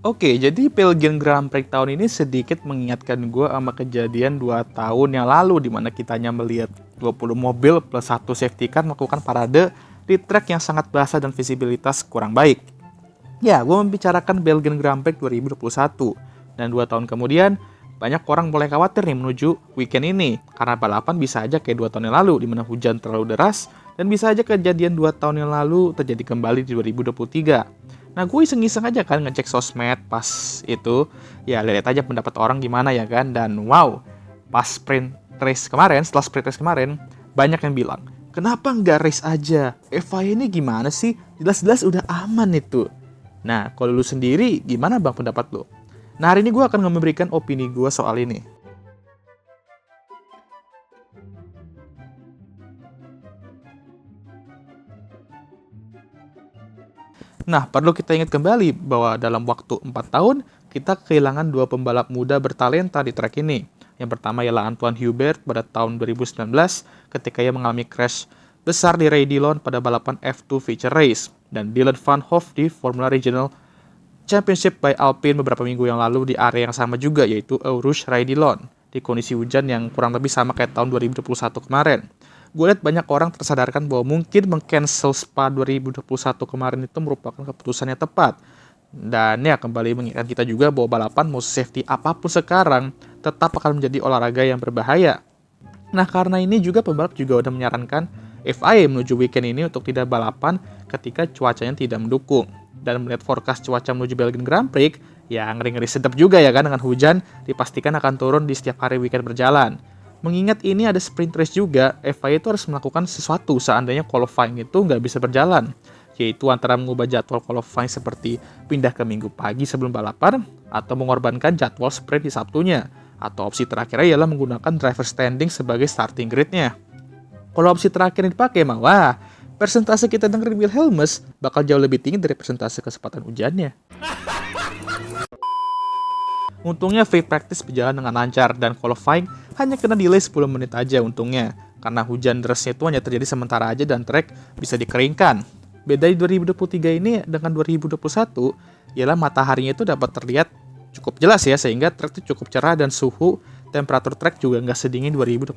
Oke, jadi Belgian Grand Prix tahun ini sedikit mengingatkan gue sama kejadian 2 tahun yang lalu di mana kitanya melihat 20 mobil plus satu safety car melakukan parade di trek yang sangat basah dan visibilitas kurang baik. Ya, gue membicarakan Belgian Grand Prix 2021. Dan 2 tahun kemudian, banyak orang mulai khawatir nih menuju weekend ini. Karena balapan bisa aja kayak 2 tahun yang lalu, di mana hujan terlalu deras, dan bisa aja kejadian 2 tahun yang lalu terjadi kembali di 2023. Nah, gue iseng-iseng aja kan ngecek sosmed pas itu. Ya, lihat aja pendapat orang gimana ya kan. Dan wow, pas sprint race kemarin, setelah sprint race kemarin, banyak yang bilang, kenapa nggak race aja? FIA ini gimana sih? Jelas-jelas udah aman itu. Nah, kalau lu sendiri, gimana bang pendapat lu? Nah, hari ini gue akan memberikan opini gue soal ini. Nah, perlu kita ingat kembali bahwa dalam waktu 4 tahun, kita kehilangan 2 pembalap muda bertalenta di trek ini. Yang pertama ialah Antoine Hubert pada tahun 2019 ketika ia mengalami crash besar di Ray Dillon pada balapan F2 Feature Race. Dan Dylan Van Hoff di Formula Regional Championship by Alpine beberapa minggu yang lalu di area yang sama juga, yaitu Eau Rouge Ray Dillon, di kondisi hujan yang kurang lebih sama kayak tahun 2021 kemarin. Gue lihat banyak orang tersadarkan bahwa mungkin meng-cancel Spa 2021 kemarin itu merupakan keputusan yang tepat. Dan ya kembali mengingatkan kita juga bahwa balapan mau safety apapun sekarang tetap akan menjadi olahraga yang berbahaya. Nah, karena ini juga pembalap juga udah menyarankan FIA menuju weekend ini untuk tidak balapan ketika cuacanya tidak mendukung. Dan melihat forecast cuaca menuju Belgian Grand Prix, ya ngeri-ngeri sedap juga ya kan, dengan hujan dipastikan akan turun di setiap hari weekend berjalan. Mengingat ini ada sprint race juga, FIA itu harus melakukan sesuatu seandainya qualifying itu nggak bisa berjalan. Yaitu antara mengubah jadwal qualifying seperti pindah ke minggu pagi sebelum balapan, atau mengorbankan jadwal sprint di Sabtunya. Atau opsi terakhirnya ialah menggunakan driver standing sebagai starting grid-nya. Kalau opsi terakhir yang dipakai mah, wah, persentase kita dengerin Wilhelmus bakal jauh lebih tinggi dari persentase kesempatan hujannya. Untungnya free practice berjalan dengan lancar dan qualifying hanya kena delay 10 menit aja untungnya. Karena hujan derasnya itu hanya terjadi sementara aja dan track bisa dikeringkan. Beda di 2023 ini dengan 2021, ialah mataharinya itu dapat terlihat cukup jelas ya, sehingga track itu cukup cerah dan suhu temperatur track juga nggak sedingin 2021.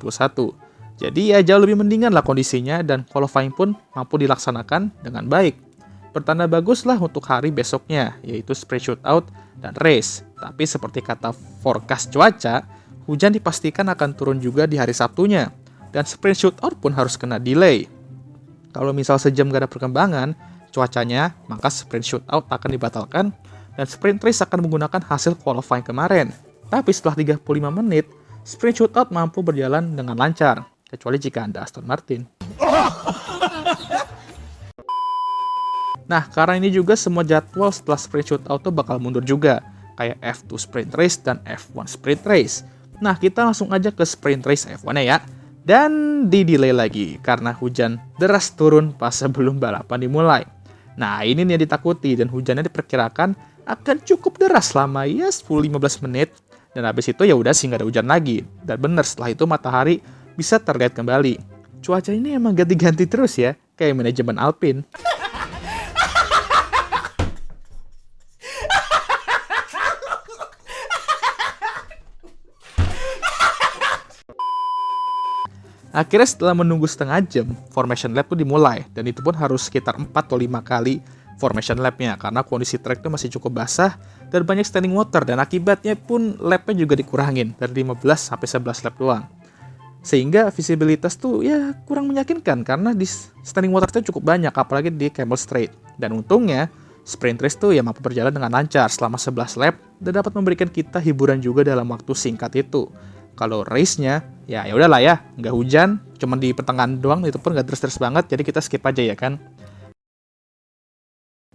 Jadi ya jauh lebih mendingan lah kondisinya dan qualifying pun mampu dilaksanakan dengan baik. Pertanda bagus lah untuk hari besoknya, yaitu sprint shootout dan race. Tapi seperti kata forecast cuaca, hujan dipastikan akan turun juga di hari Sabtunya. Dan sprint shootout pun harus kena delay. Kalau misal sejam gak ada perkembangan cuacanya, maka sprint shootout akan dibatalkan dan sprint race akan menggunakan hasil qualifying kemarin. Tapi setelah 35 menit, sprint shootout mampu berjalan dengan lancar, kecuali jika Anda Aston Martin. Nah, karena ini juga semua jadwal setelah sprint shootout tuh bakal mundur juga, kayak F2 sprint race dan F1 sprint race. Nah, kita langsung aja ke sprint race F1-nya ya. Dan di-delay lagi, karena hujan deras turun pas sebelum balapan dimulai. Nah, ini nih yang ditakuti, dan hujannya diperkirakan akan cukup deras selama ya 10-15 menit. Dan habis itu ya udah sih nggak ada hujan lagi. Dan bener, setelah itu matahari bisa terlihat kembali. Cuaca ini emang ganti-ganti terus ya, kayak manajemen Alpine. Akhirnya setelah menunggu setengah jam, formation lap tuh dimulai, dan itu pun harus sekitar 4 atau 5 kali formation lapnya, karena kondisi track itu masih cukup basah, dan banyak standing water, dan akibatnya pun lapnya juga dikurangin, dari 15 sampai 11 lap doang. Sehingga visibilitas tuh ya kurang meyakinkan, karena di standing water itu cukup banyak, apalagi di Camel Straight. Dan untungnya, sprint race tuh ya mampu berjalan dengan lancar selama 11 lap, dan dapat memberikan kita hiburan juga dalam waktu singkat itu. Kalau race-nya, ya udahlah ya, nggak hujan, cuma di pertengahan doang, itu pun nggak terus-terus banget, jadi kita skip aja ya kan.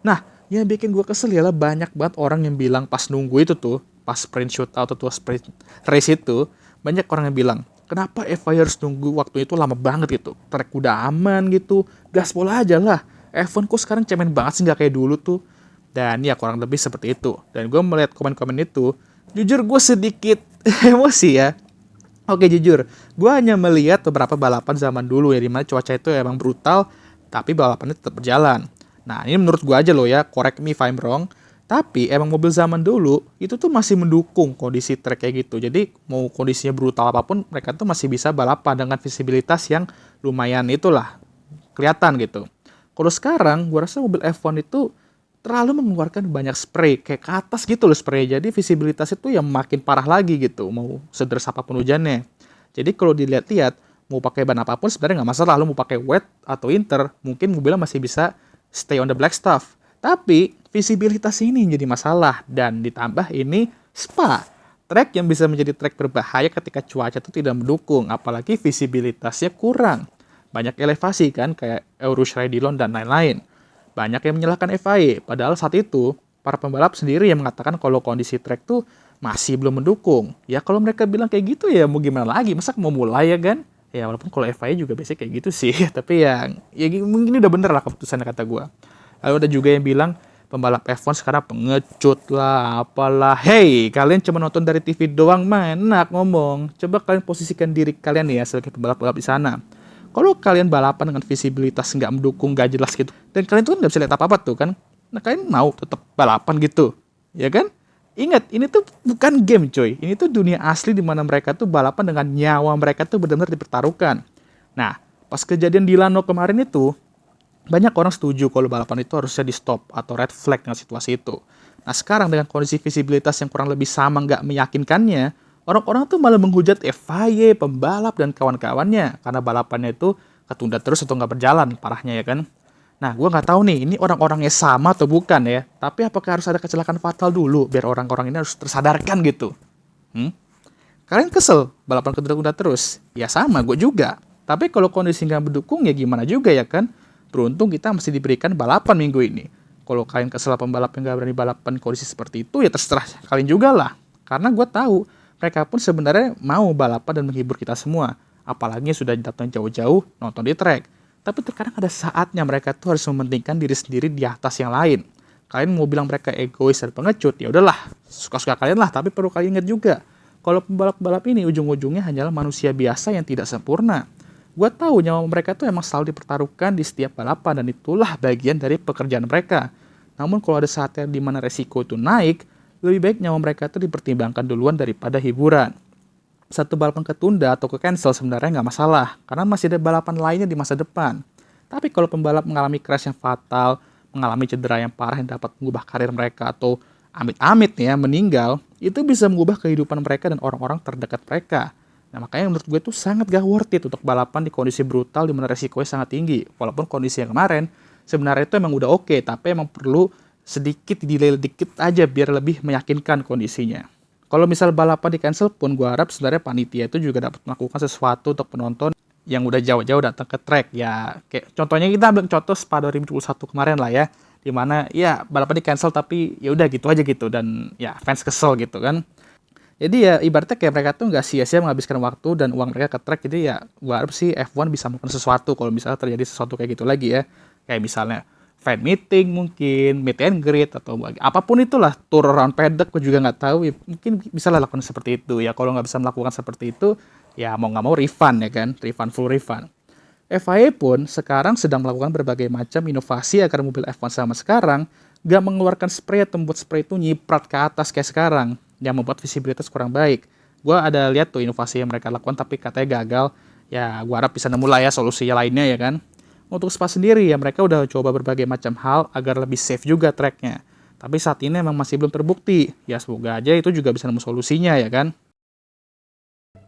Nah, yang bikin gue kesel ialah banyak banget orang yang bilang pas nunggu itu tuh, pas sprint shootout atau sprint race itu, banyak orang yang bilang, kenapa FIA harus nunggu waktu itu lama banget gitu, track udah aman gitu, gaspol aja lah, F1 kok sekarang cemen banget sih nggak kayak dulu tuh. Dan ya kurang lebih seperti itu. Dan gue melihat komen-komen itu, jujur gue sedikit emosi ya. Oke jujur, gue hanya melihat beberapa balapan zaman dulu ya, dimana cuaca itu emang brutal, tapi balapannya tetap berjalan. Nah ini menurut gue aja loh ya, correct me if I'm wrong, Tapi emang mobil zaman dulu itu tuh masih mendukung kondisi trek kayak gitu. Jadi mau kondisinya brutal apapun, mereka tuh masih bisa balapan dengan visibilitas yang lumayan itulah kelihatan gitu. Kalau sekarang, gua rasa mobil F1 itu terlalu mengeluarkan banyak spray, kayak ke atas gitu loh spray. Jadi visibilitas itu yang makin parah lagi gitu, mau sederas apapun hujannya. Jadi kalau dilihat-lihat, mau pakai ban apapun sebenarnya nggak masalah. Lo mau pakai wet atau inter, mungkin mobilnya masih bisa stay on the black stuff. Tapi visibilitas ini yang jadi masalah, dan ditambah ini Spa. Trek yang bisa menjadi trek berbahaya ketika cuaca itu tidak mendukung, apalagi visibilitasnya kurang. Banyak elevasi kan, kayak Eurus Dillon dan lain-lain. Banyak yang menyalahkan FIA, padahal saat itu, para pembalap sendiri yang mengatakan kalau kondisi trek tuh masih belum mendukung. Ya kalau mereka bilang kayak gitu ya mau gimana lagi, masa mau mulai ya kan? Ya walaupun kalau FIA juga biasanya kayak gitu sih, tapi ya mungkin udah bener lah keputusannya kata gue. Lalu ada juga yang bilang, pembalap F1 sekarang pengecut lah, apalah. Hey, kalian cuma nonton dari TV doang, mah enak ngomong. Coba kalian posisikan diri kalian ya sebagai pembalap-pembalap di sana. Kalau kalian balapan dengan visibilitas nggak mendukung, nggak jelas gitu, dan kalian tuh kan nggak bisa lihat apa-apa tuh kan, nah kalian mau tetap balapan gitu, ya kan? Ingat, ini tuh bukan game coy, ini tuh dunia asli di mana mereka tuh balapan dengan nyawa mereka tuh benar-benar dipertaruhkan. Nah, pas kejadian di Lano kemarin itu, banyak orang setuju kalau balapan itu harusnya di stop atau red flag dengan situasi itu. Nah sekarang dengan kondisi visibilitas yang kurang lebih sama nggak meyakinkannya, orang-orang tuh malah menghujat FIA, pembalap, dan kawan-kawannya karena balapannya itu ketunda terus atau nggak berjalan, parahnya ya kan. Nah gue nggak tahu nih ini orang-orangnya sama atau bukan ya, tapi apakah harus ada kecelakaan fatal dulu biar orang-orang ini harus tersadarkan gitu? Kalian kesel balapan ketunda terus? Ya sama, gue juga. Tapi kalau kondisi nggak mendukung ya gimana juga ya kan? Beruntung kita masih diberikan balapan minggu ini. Kalau kalian kesel pembalap yang nggak berani balapan kondisi seperti itu, ya terserah kalian juga lah. Karena gue tahu, mereka pun sebenarnya mau balapan dan menghibur kita semua. Apalagi sudah datang jauh-jauh nonton di track. Tapi terkadang ada saatnya mereka tuh harus mementingkan diri sendiri di atas yang lain. Kalian mau bilang mereka egois dan pengecut, ya udahlah, suka-suka kalian lah. Tapi perlu kalian ingat juga, kalau pembalap-pembalap ini ujung-ujungnya hanyalah manusia biasa yang tidak sempurna. Gue tahu nyawa mereka tuh emang selalu dipertaruhkan di setiap balapan, dan itulah bagian dari pekerjaan mereka. Namun kalau ada saatnya di mana resiko itu naik, lebih baik nyawa mereka tuh dipertimbangkan duluan daripada hiburan. Satu balapan ketunda atau ke cancel sebenarnya nggak masalah, karena masih ada balapan lainnya di masa depan. Tapi kalau pembalap mengalami crash yang fatal, mengalami cedera yang parah yang dapat mengubah karir mereka, atau amit-amit ya meninggal, itu bisa mengubah kehidupan mereka dan orang-orang terdekat mereka. Nah makanya menurut gue itu sangat gak worth it untuk balapan di kondisi brutal di mana resikonya sangat tinggi. Walaupun kondisi yang kemarin sebenarnya itu emang udah oke, tapi emang perlu sedikit delay dikit aja biar lebih meyakinkan kondisinya. Kalau misal balapan di cancel pun gue harap sebenarnya panitia itu juga dapat melakukan sesuatu untuk penonton yang udah jauh-jauh datang ke track. Ya kayak contohnya kita ambil contoh Spa 2021 kemarin lah ya, dimana ya balapan di cancel tapi ya udah gitu aja gitu, dan ya fans kesel gitu kan. Jadi ya ibaratnya kayak mereka tuh nggak sia-sia menghabiskan waktu dan uang mereka ke track. Jadi ya gue harap sih F1 bisa melakukan sesuatu kalau misalnya terjadi sesuatu kayak gitu lagi ya. Kayak misalnya fan meeting mungkin, meet and greet, atau apapun itulah, tour around paddock, gue juga nggak tahu. Ya, mungkin bisa lah lakukan seperti itu. Ya kalau nggak bisa melakukan seperti itu, ya mau nggak mau refund ya kan, full refund. FIA pun sekarang sedang melakukan berbagai macam inovasi agar mobil F1 sama sekarang nggak mengeluarkan spray atau membuat spray itu nyiprat ke atas kayak sekarang, yang membuat visibilitas kurang baik. Gue ada lihat tuh inovasi yang mereka lakukan tapi katanya gagal. Ya gue harap bisa nemu lah ya solusi lainnya ya kan. Untuk Spa sendiri ya mereka udah coba berbagai macam hal agar lebih safe juga tracknya. Tapi saat ini memang masih belum terbukti. Ya semoga aja itu juga bisa nemu solusinya ya kan.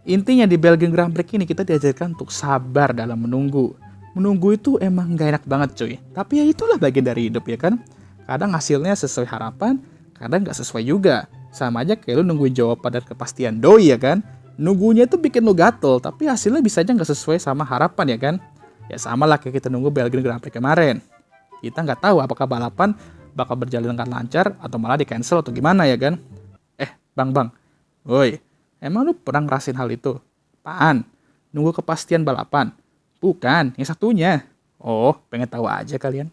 Intinya di Belgian Grand Prix ini kita diajarkan untuk sabar dalam menunggu. Menunggu itu emang gak enak banget cuy. Tapi ya itulah bagian dari hidup ya kan. Kadang hasilnya sesuai harapan, kadang gak sesuai juga. Sama aja kayak lu nungguin jawaban dan kepastian doi ya kan. Nunggunya itu bikin lu gatel, tapi hasilnya bisa aja gak sesuai sama harapan ya kan. Ya sama lah kayak kita nunggu Belgian Grand Prix kemarin. Kita nggak tahu apakah balapan bakal berjalan dengan lancar atau malah di cancel atau gimana ya kan. Bang, woi, emang lu pernah ngerasin hal itu? Apaan? Nunggu kepastian balapan? Bukan, yang satunya. Oh, pengen tahu aja kalian.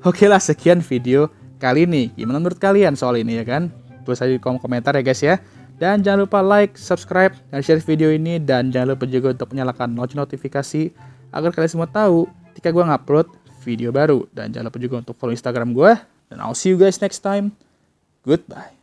Oke lah, sekian video kali ini. Gimana menurut kalian soal ini ya kan? tulis aja di kolom komentar ya guys ya. Dan jangan lupa like, subscribe, dan share video ini. Dan jangan lupa juga untuk menyalakan notifikasi agar kalian semua tahu ketika gue ngupload video baru. Dan jangan lupa juga untuk follow Instagram gue. Dan I'll see you guys next time. Goodbye.